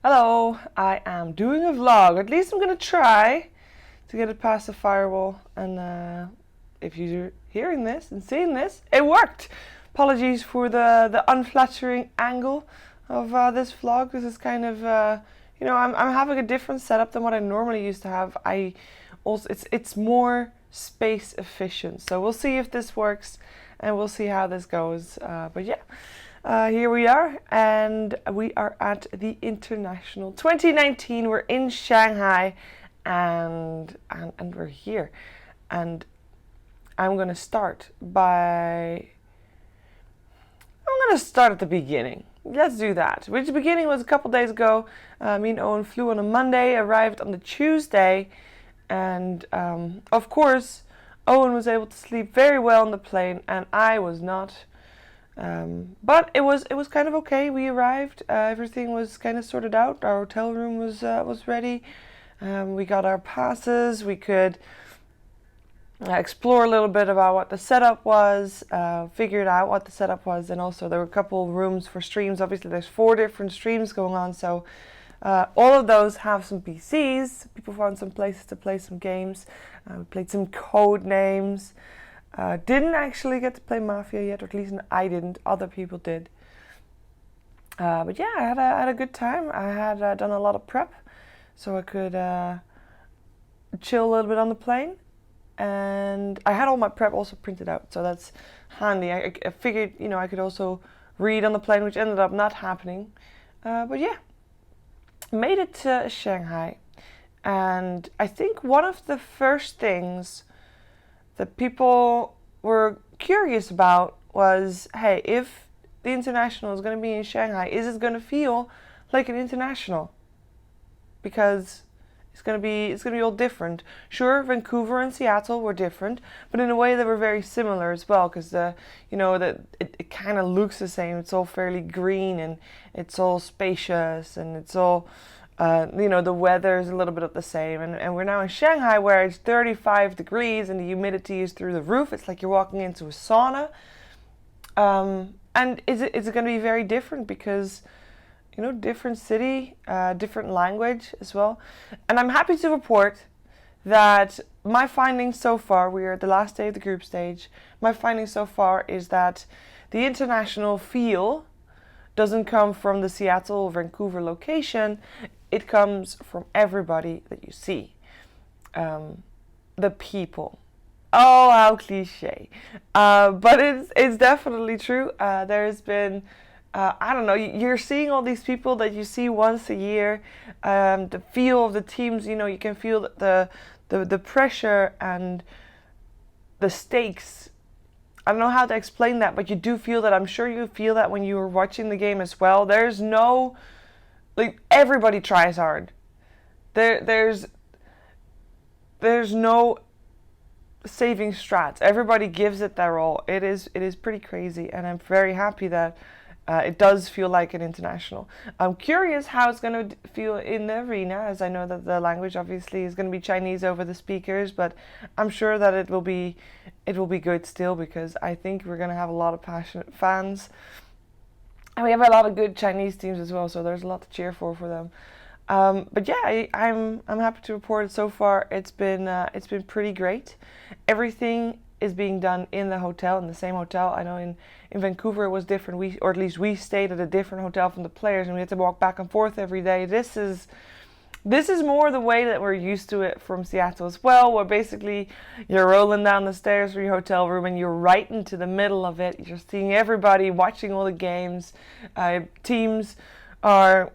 Hello, I am doing a vlog. At least I'm gonna try to get it past the firewall. And if you're hearing this and seeing this, it worked. Apologies for the unflattering angle of this vlog. This is kind of I'm having a different setup than what I normally used to have. I also it's more space efficient. So we'll see if this works, and we'll see how this goes. But yeah. Here we are, and we are at the International 2019. We're in Shanghai, and we're here. And I'm gonna start at the beginning. Let's do that. Which the beginning was a couple days ago. Me and Owen flew on a Monday, arrived on the Tuesday, and of course, Owen was able to sleep very well on the plane, and I was not. But it was kind of okay. We arrived. Everything was kind of sorted out. Our hotel room was ready. We got our passes. We could explore a little bit about what the setup was. Figured out what the setup was, and also there were a couple rooms for streams. Obviously, there's 4 different streams going on, so all of those have some PCs. People found some places to play some games. We played some code names. Didn't actually get to play Mafia yet, or at least I didn't. Other people did. But yeah, I had a good time. I had done a lot of prep, so I could chill a little bit on the plane. And I had all my prep also printed out, so that's handy. I figured, I could also read on the plane, which ended up not happening. But yeah, made it to Shanghai. And I think one of the first things that people were curious about was, hey, if the International is going to be in Shanghai, is it going to feel like an international? Because it's going to be all different. Sure, Vancouver and Seattle were different, but in a way they were very similar as well, because it kind of looks the same. It's all fairly green, and it's all spacious, and it's all the weather is a little bit of the same, and we're now in Shanghai where it's 35 degrees and the humidity is through the roof. It's like you're walking into a sauna. And is it going to be very different because, different city, different language as well. And I'm happy to report that my findings so far, we are at the last day of the group stage, my findings so far is that the international feel doesn't come from the Seattle or Vancouver location. It comes from everybody that you see. The people. Oh, how cliche. But it's definitely true. There's been, I don't know, you're seeing all these people that you see once a year. The feel of the teams, you can feel the pressure and the stakes. I don't know how to explain that, but you do feel that. I'm sure you feel that when you were watching the game as well. There's no, everybody tries hard. There's no saving strats. Everybody gives it their all. It is pretty crazy, and I'm very happy that it does feel like an international. I'm curious how it's going to feel in the arena, as I know that the language obviously is going to be Chinese over the speakers, but I'm sure that it will be good still, because I think we're going to have a lot of passionate fans. And we have a lot of good Chinese teams as well, so there's a lot to cheer for them. But yeah, I'm happy to report it so far. It's been pretty great. Everything is being done in the hotel, in the same hotel. I know in Vancouver it was different. Or at least we stayed at a different hotel from the players, and we had to walk back and forth every day. This is more the way that we're used to it from Seattle as well, where basically you're rolling down the stairs from your hotel room and you're right into the middle of it. You're seeing everybody, watching all the games. Teams are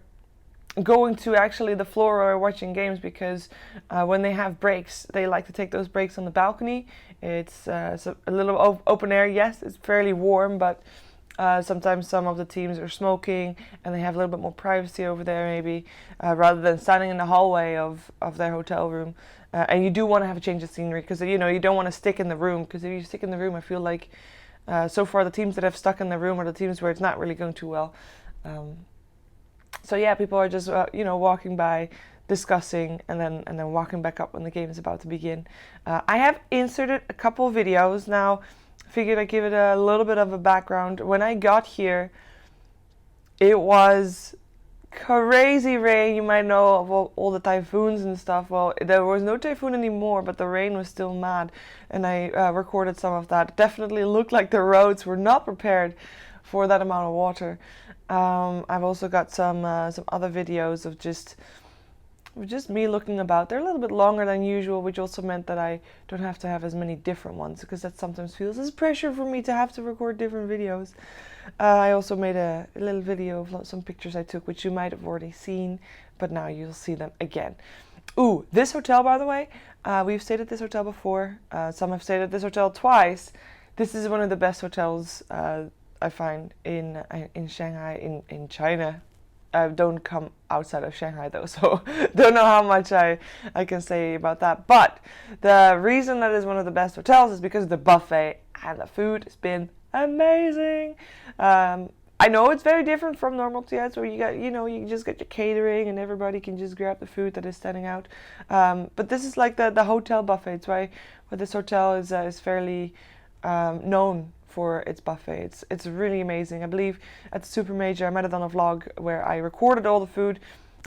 going to actually the floor or watching games, because when they have breaks, they like to take those breaks on the balcony. It's a little open air. Yes, it's fairly warm, but sometimes some of the teams are smoking and they have a little bit more privacy over there, maybe, rather than standing in the hallway of their hotel room. And you do want to have a change of scenery, because you don't want to stick in the room, because if you stick in the room, I feel like so far the teams that have stuck in the room are the teams where it's not really going too well. So yeah, people are just walking by, discussing, and then walking back up when the game is about to begin. I have inserted a couple videos now. Figured I'd give it a little bit of a background. When I got here, it was crazy rain. You might know of all the typhoons and stuff. Well, there was no typhoon anymore, but the rain was still mad, and I recorded some of that. It definitely looked like the roads were not prepared for that amount of water. I've also got some other videos of just me looking about. They're a little bit longer than usual, which also meant that I don't have to have as many different ones, because that sometimes feels as pressure for me to have to record different videos. I also made a little video of some pictures I took, which you might have already seen, but now you'll see them again. Ooh, this hotel, by the way, we've stayed at this hotel before. Some have stayed at this hotel twice. This is one of the best hotels I find in Shanghai, in China. I don't come outside of Shanghai though, so don't know how much I can say about that. But the reason that is one of the best hotels is because of the buffet, and the food has been amazing. I know it's very different from normal TIs where you got, you just get your catering and everybody can just grab the food that is standing out. But this is like the hotel buffet. It's why this hotel is fairly known for its buffet. It's really amazing. I believe at the Super Major I might have done a vlog where I recorded all the food.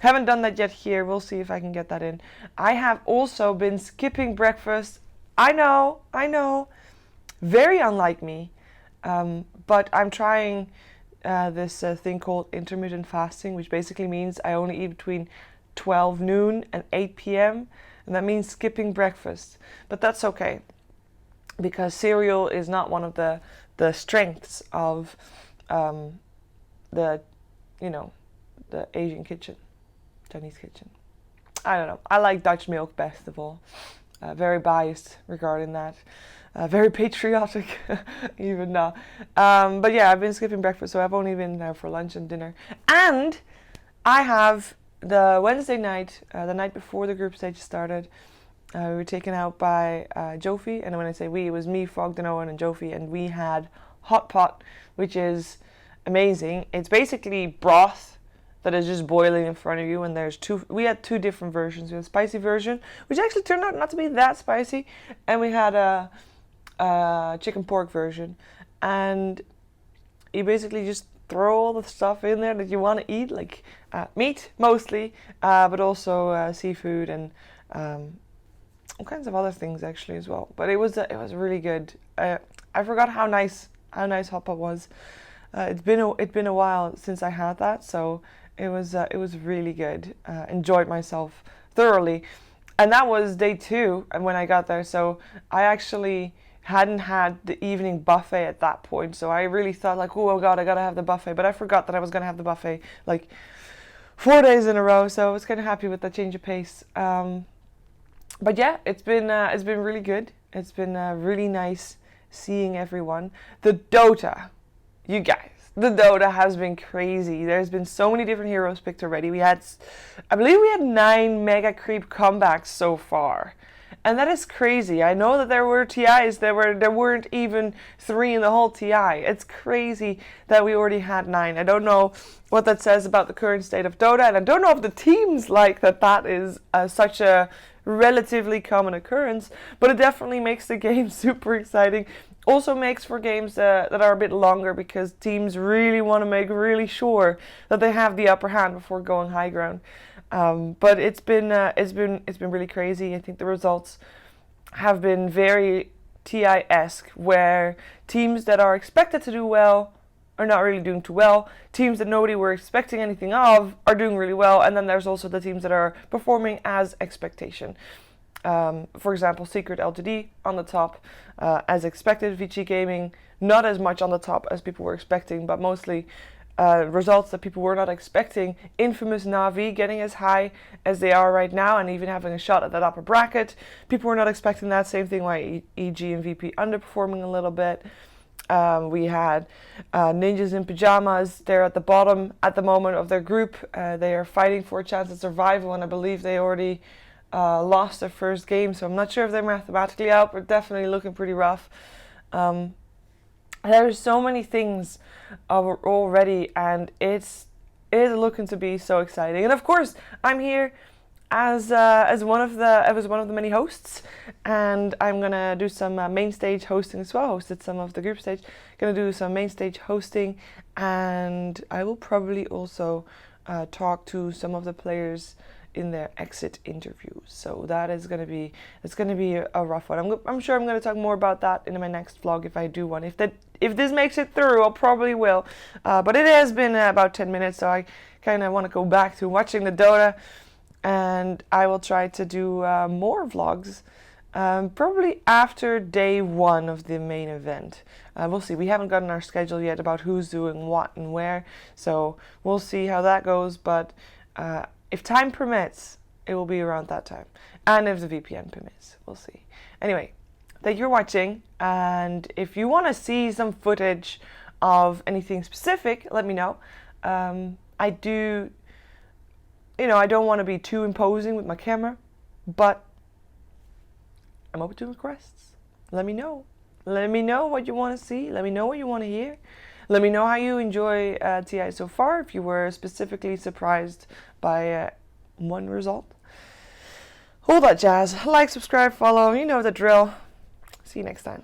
Haven't done that yet here. We'll see if I can get that in. I have also been skipping breakfast. I know, very unlike me, but I'm trying this thing called intermittent fasting, which basically means I only eat between 12 noon and 8 p.m. and that means skipping breakfast. But that's okay, because cereal is not one of the strengths of the Asian kitchen, Chinese kitchen. I don't know. I like Dutch milk best of all. Very biased regarding that. Very patriotic, even now. But yeah, I've been skipping breakfast, so I've only been there for lunch and dinner. And I have the Wednesday night, the night before the group stage started, we were taken out by Jofi, and when I say we, it was me, Fogden Owen, and Jofi, and we had hot pot, which is amazing. It's basically broth that is just boiling in front of you, and we had two different versions. We had a spicy version, which actually turned out not to be that spicy, and we had a chicken pork version, and you basically just throw all the stuff in there that you want to eat, like meat mostly, but also seafood and all kinds of other things actually as well. But it was really good. I forgot how nice hot pot was. It's been a while since I had that, so it was really good. Enjoyed myself thoroughly, and that was day 2 and when I got there. So I actually hadn't had the evening buffet at that point, so I really thought like, oh god, I gotta have the buffet. But I forgot that I was gonna have the buffet like 4 days in a row, so I was kind of happy with that change of pace. But yeah, it's been really good. It's been really nice seeing everyone. The Dota, you guys, the Dota has been crazy. There's been so many different heroes picked already. I believe we had 9 Mega Creep comebacks so far, and that is crazy. I know that there were TIs, there weren't even 3 in the whole TI. It's crazy that we already had 9. I don't know what that says about the current state of Dota, and I don't know if the teams like that is such a relatively common occurrence, but it definitely makes the game super exciting. Also makes for games that are a bit longer, because teams really want to make really sure that they have the upper hand before going high ground. But it's been really crazy. I think the results have been very TI-esque, where teams that are expected to do well are not really doing too well. Teams that nobody were expecting anything of are doing really well. And then there's also the teams that are performing as expectation. For example, Secret Ltd on the top, as expected. VG Gaming not as much on the top as people were expecting, but mostly results that people were not expecting. Infamous Na'Vi getting as high as they are right now and even having a shot at that upper bracket. People were not expecting that. Same thing why EG and VP underperforming a little bit. We had Ninjas in Pajamas. They're at the bottom at the moment of their group. They are fighting for a chance at survival, and I believe they already lost their first game, so I'm not sure if they're mathematically out, but definitely looking pretty rough. There's so many things already, and it is looking to be so exciting. And of course, I'm here as one of the many hosts, and I'm gonna do some main stage hosting as well. Hosted some of the group stage, gonna do some main stage hosting, and I will probably also talk to some of the players in their exit interviews. So that is going to be, it's going to be a rough one. I'm sure I'm going to talk more about that in my next vlog if I do one. If this makes it through, I probably will. But it has been about 10 minutes, so I kind of want to go back to watching the Dota, and I will try to do more vlogs. Probably after day 1 of the main event. We'll see. We haven't gotten our schedule yet about who's doing what and where, so we'll see how that goes. But if time permits, it will be around that time. And if the VPN permits, we'll see. Anyway, thank you for watching. And if you want to see some footage of anything specific, let me know. I don't want to be too imposing with my camera, but I'm open to requests. Let me know. Let me know what you want to see. Let me know what you want to hear. Let me know how you enjoy TI so far, if you were specifically surprised by one result. All that jazz. Like, subscribe, follow. You know the drill. See you next time.